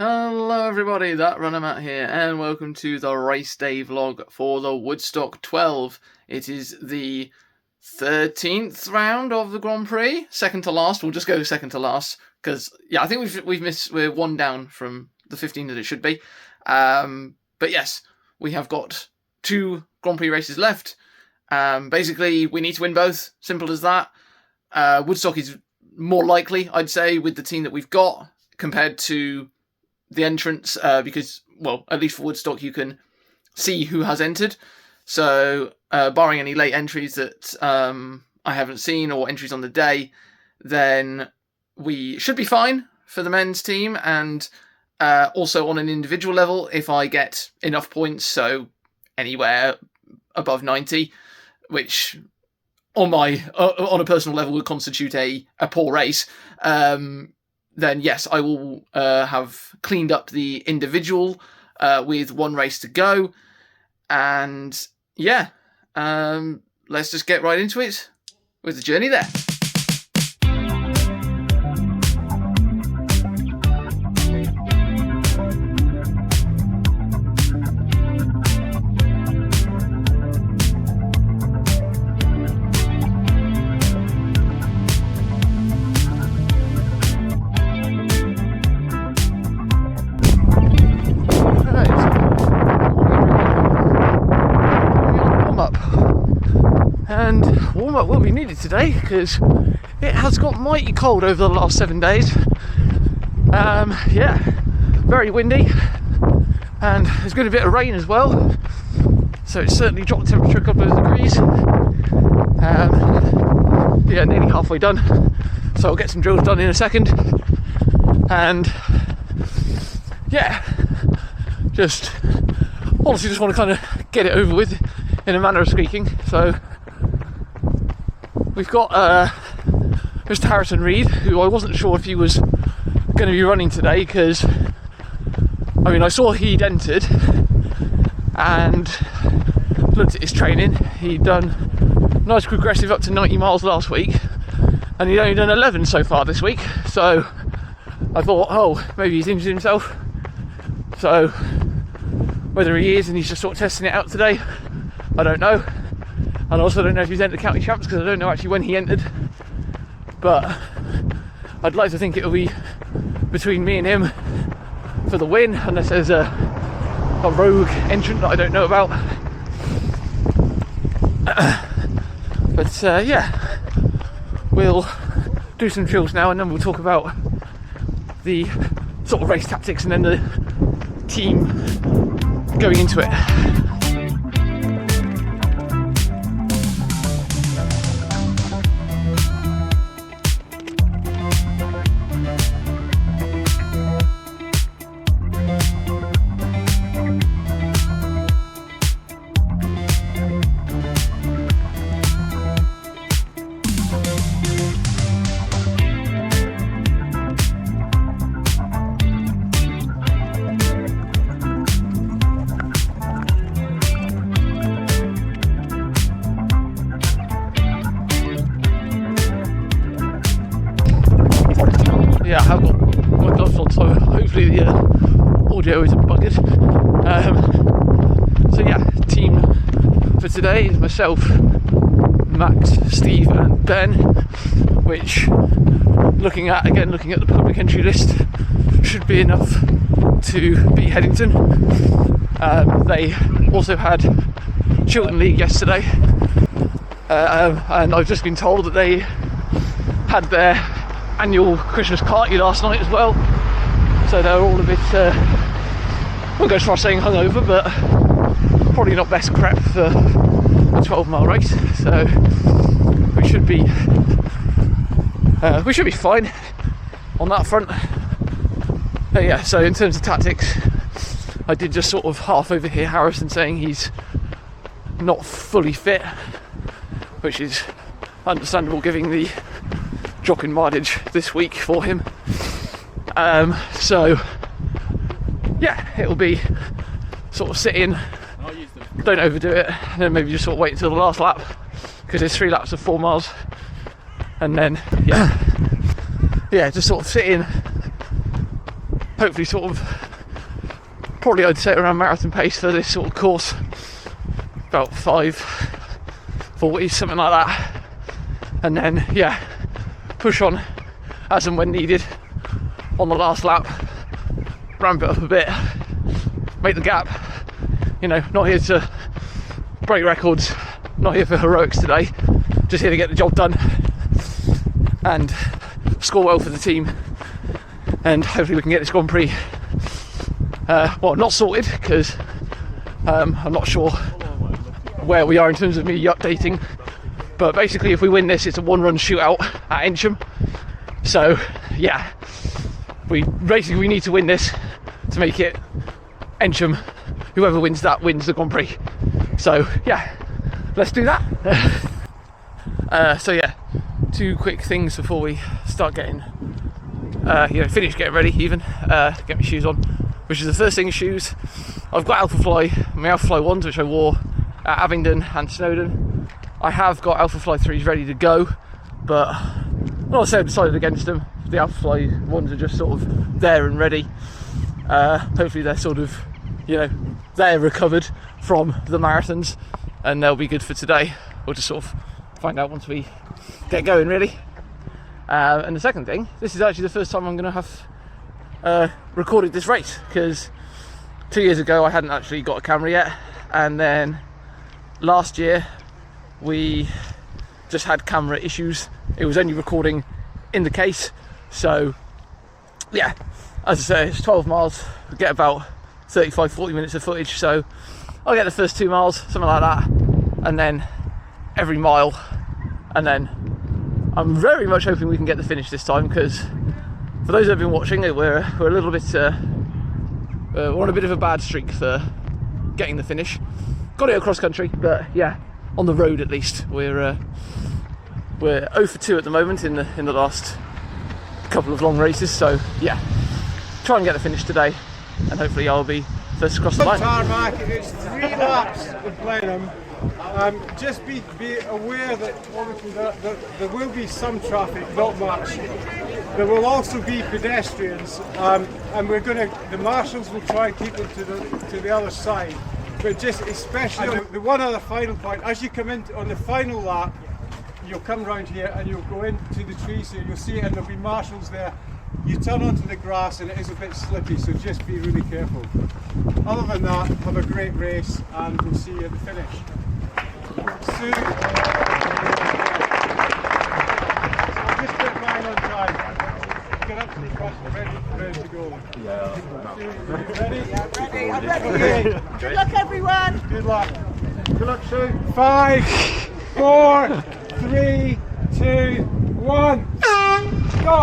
Hello everybody, that runner Matt here, and welcome to the race day vlog for the Woodstock 12. It is the 13th round of the Grand Prix, second to last. We'll just go second to last because I think we're one down from the 15 that it should be. But yes, we have got two Grand Prix races left. Basically, we need to win both. Simple as that. Woodstock is more likely, I'd say, with the team that we've got compared to the entrance, because, well, at least for Woodstock, you can see who has entered. So, barring any late entries that I haven't seen or entries on the day, then we should be fine for the men's team. And also on an individual level, if I get enough points, so anywhere above 90, which on a personal level would constitute a poor race, then yes, I will have cleaned up the individual with one race to go. And yeah, let's just get right into it with the journey there. And warm-up will be needed today because it has got mighty cold over the last 7 days. Yeah, very windy, and there's been a bit of rain as well, so it's certainly dropped the temperature a couple of degrees. Yeah, nearly halfway done, so I'll get some drills done in a second. And yeah, honestly just want to kind of get it over with in a manner of speaking. So we've got Mr. Harrison Reed, who I wasn't sure if he was going to be running today, because I saw he'd entered and looked at his training. He'd done nice progressive up to 90 miles last week, and he'd only done 11 so far this week. So I thought, oh, maybe he's injured himself. So whether he is and he's just sort of testing it out today, I don't know. And I also don't know if he's entered county champs, because I don't know actually when he entered. But I'd like to think it'll be between me and him for the win, unless there's a rogue entrant that I don't know about. But yeah, we'll do some drills now, and then we'll talk about the sort of race tactics and then the team going into it. Yeah, I have got my gloves on, so hopefully the audio isn't buggered. So yeah, team for today is myself, Max, Steve and Ben, which, looking at the public entry list, should be enough to beat Headington. They also had Chiltern League yesterday, and I've just been told that they had their annual Christmas party last night as well, so they're all a bit, I won't go as far as saying hungover, but probably not best prep for a 12-mile race. So we should be fine on that front. Yeah, so in terms of tactics, I did just sort of half overhear Harrison saying he's not fully fit, which is understandable given the drop in mileage this week for him. So yeah, it'll be sort of sit in, don't overdo it, and then maybe just sort of wait until the last lap, because there's 3 laps of 4 miles, and then yeah, just sort of sit in, hopefully sort of, probably I'd say around marathon pace for this sort of course, about 5:40, something like that, and then yeah, push on as and when needed on the last lap, ramp it up a bit, make the gap. You know, not here to break records, not here for heroics today, just here to get the job done and score well for the team, and hopefully we can get this Grand Prix well, not sorted, because I'm not sure where we are in terms of me updating, but basically if we win this, it's a 1-run shootout at Ensham. So yeah, we need to win this to make it Ensham. Whoever wins that wins the Grand Prix. So yeah, let's do that. So yeah, 2 quick things before we start getting finish getting ready, even get my shoes on, which is the first thing, shoes. I've got Alphafly, my Alphafly 1s, which I wore at Abingdon and Snowdon. I have got Alphafly 3s ready to go, but I've decided against them. The Alphafly 1s are just sort of there and ready. Hopefully they're sort of, they're recovered from the marathons and they'll be good for today. We'll just sort of find out once we get going, really. And the second thing, this is actually the first time I'm going to have recorded this race, because 2 years ago I hadn't actually got a camera yet, and then last year we just had camera issues. It was only recording in the case. So yeah, as I say, it's 12 miles, we get about 35-40 minutes of footage, so I'll get the first 2 miles, something like that, and then every mile, and then I'm very much hoping we can get the finish this time, because for those that have been watching, we're a little bit we're on a bit of a bad streak for getting the finish. Got it across country, but yeah, on the road at least we're 0 for 2 at the moment in the last couple of long races. So yeah, try and get the finish today, and hopefully I'll be first across the line. Tarmac, it's 3 laps in Blenheim. Just be aware that obviously there will be some traffic, not much. There will also be pedestrians, and the marshals will try and keep them to the other side. But just especially the one other final point, as you come in on the final lap, you'll come round here and you'll go into the trees here, you'll see it, and there'll be marshals there. You turn onto the grass and it is a bit slippy, so just be really careful. Other than that, have a great race, and we'll see you at the finish. Soon. So I'll just get mine on time. Get up to the front, ready to go. Yeah. Ready? Yeah, ready. I'm ready. Okay. Good luck, everyone. Good luck. Good luck, Sue. 5, 4, 3, 2, 1. Go!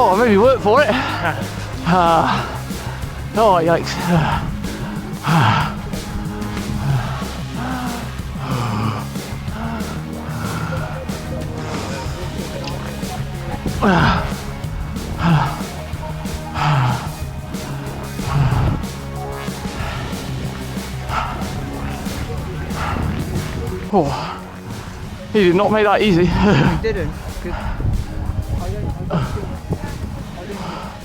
Oh, I made me work for it. Oh, yikes. Oh, he did not make that easy. He didn't. I don't think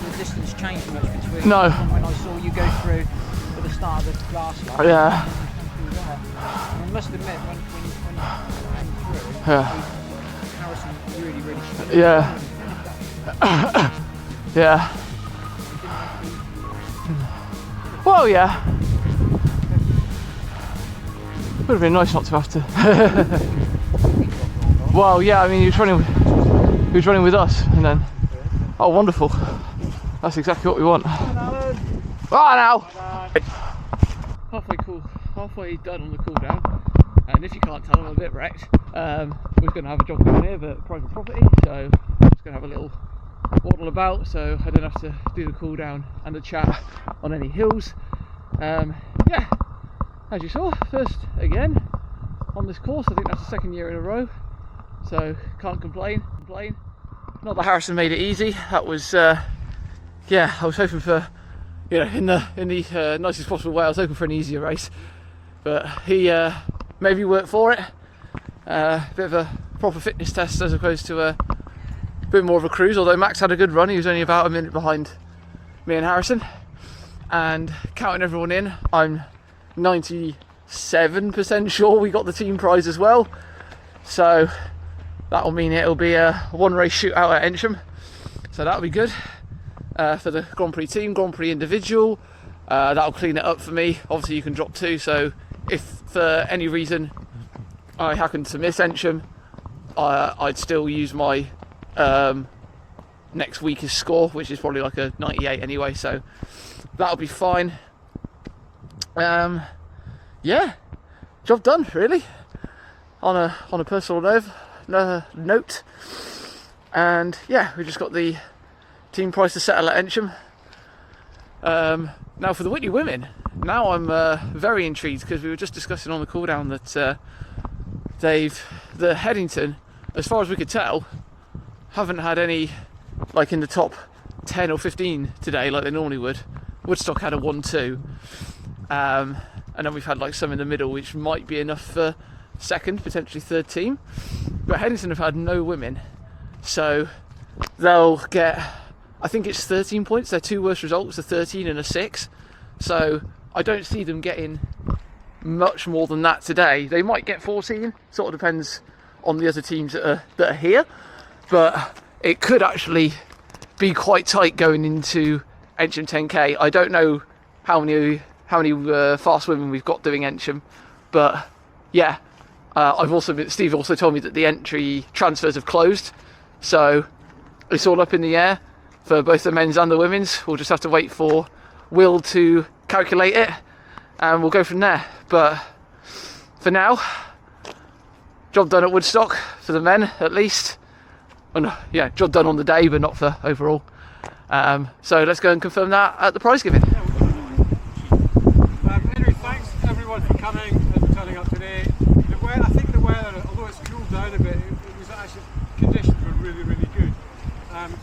the distance changed much between No. when I saw you go through at the start of the glass light. Yeah. I must admit, when you came through, Yeah. Harrison really struggled. Yeah. Yeah. Well, yeah. Would have been nice not to have to. Well, yeah. I mean, he was running with us, and then. Oh, wonderful. That's exactly what we want. Right now. Halfway done on the cool down, and if you can't tell, I'm a bit wrecked. We're going to have a jog down here, but private property, so I'm just going to have a little waddle about, so I don't have to do the cool down and the chat on any hills. Yeah, as you saw, first again on this course. I think that's the second year in a row, so can't complain. Not that Harrison made it easy. That was yeah, I was hoping for, you know, in the nicest possible way, I was hoping for an easier race, but he made me work for it. Bit of a proper fitness test as opposed to a bit more of a cruise, although Max had a good run. He was only about a minute behind me and Harrison, and counting everyone in, I'm 97% sure we got the team prize as well, so that'll mean it'll be a one race shootout at Ensham, so that'll be good for the Grand Prix team, Grand Prix individual. That'll clean it up for me. Obviously you can drop two, so if for any reason I happen to miss Ensham, I'd still use my next week's score, which is probably like a 98 anyway, so that'll be fine. Yeah, job done really. On a personal note, And yeah, we just got the team price to settle at Ensham. Now for the Whitney women, now I'm very intrigued, because we were just discussing on the cool down that the Headington, as far as we could tell, haven't had any like in the top 10 or 15 today like they normally would. Woodstock had a 1-2, and then we've had like some in the middle, which might be enough for second, potentially third team. But Headington have had no women, so they'll get, I think it's 13 points. Their two worst results are 13 and a 6, so I don't see them getting much more than that today. They might get 14, sort of depends on the other teams that are here, but it could actually be quite tight going into Ensham 10k. I don't know how many fast women we've got doing Ensham, but yeah, Steve also told me that the entry transfers have closed, so it's all up in the air for both the men's and the women's. We'll just have to wait for Will to calculate it, and we'll go from there. But for now, job done at Woodstock for the men at least. And yeah, job done on the day, but not for overall. So let's go and confirm that at the prize giving. Anyway, thanks everyone for coming and turning up today. I think the weather, although it's cooled down a bit, it was actually, conditions were really, really good.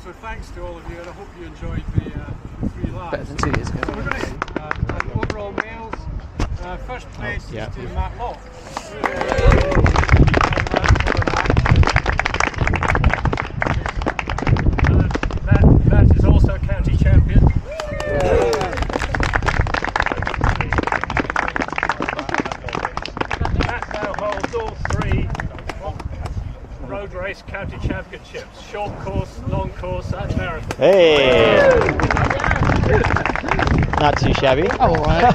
So thanks to all of you, and I hope you enjoyed the 3 laps. Better than 2 years ago. So we're going to overall males. First place is to Matt Law. Matt is also county champion. Matt now holds all 3 road race county championships: short course, long course, and marathon. Hey! Not too shabby. Oh, all right.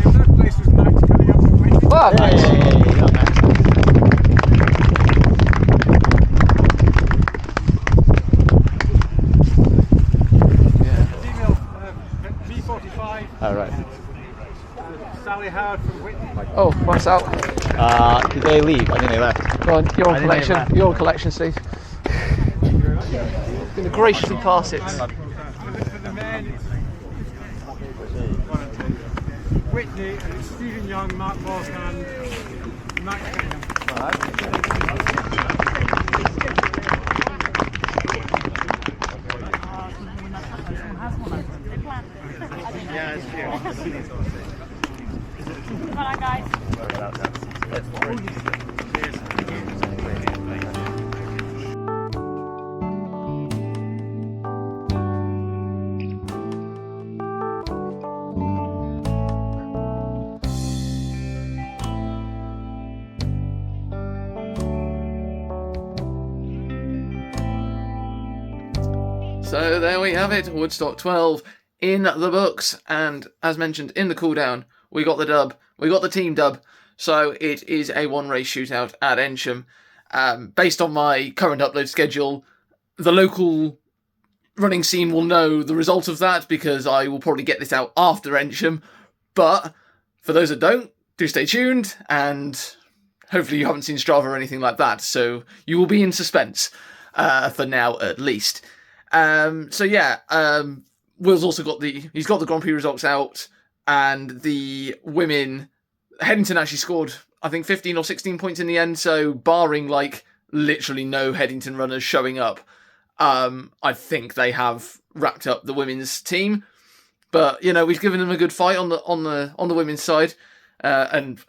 Third place was Max coming up from Whitney. Wow, nice. Female V45. All right. Sally Howard from Whitney. Oh, what's out? Did they leave? I think they left. Go on, you're on I think they collection. left. You're on collection, Steve. Gonna graciously pass it. For the men, it's Whitney, and it's Stephen Young, Mark Moss, and Max Bingham. Come on, guys. So there we have it, Woodstock 12 in the books, and as mentioned in the cooldown, we got the dub, we got the team dub, so it is a 1-race shootout at Ensham. Based on my current upload schedule, the local running scene will know the result of that, because I will probably get this out after Ensham, but for those that don't, do stay tuned, and hopefully you haven't seen Strava or anything like that, so you will be in suspense, for now at least. So yeah, Will's also got he's got the Grand Prix results out, and the women, Headington actually scored, I think, 15 or 16 points in the end, so barring, like, literally no Headington runners showing up, I think they have wrapped up the women's team. But, you know, we've given them a good fight on the women's side, and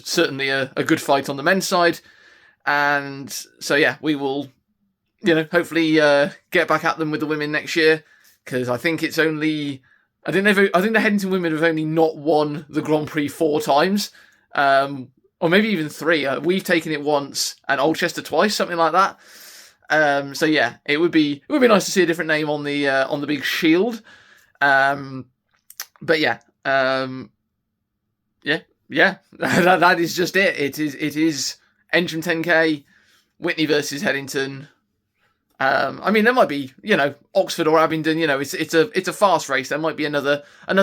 certainly a good fight on the men's side. And so, yeah, we will, you know, hopefully get back at them with the women next year, because I think it's only, I think the Headington women have only not won the Grand Prix 4 times, or maybe even 3. We've taken it once, and Oldchester twice, something like that. So yeah, it would be nice to see a different name on the big shield. But yeah, yeah, that is just it. It is Ensham 10k, Whitney versus Headington. I mean, there might be, you know, Oxford or Abingdon. You know, it's a fast race. There might be another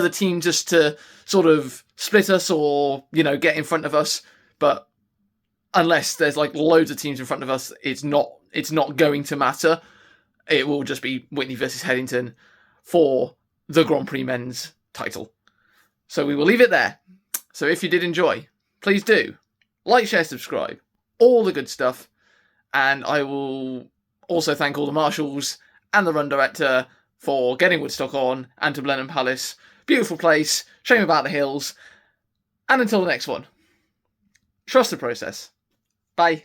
team just to sort of split us or, you know, get in front of us. But unless there's like loads of teams in front of us, it's not it's not going to matter. It will just be Whitney versus Headington for the Grand Prix men's title. So we will leave it there. So if you did enjoy, please do like, share, subscribe, all the good stuff. And I will also thank all the marshals and the run director for getting Woodstock on, and to Blenheim Palace. Beautiful place, shame about the hills. And until the next one, trust the process. Bye.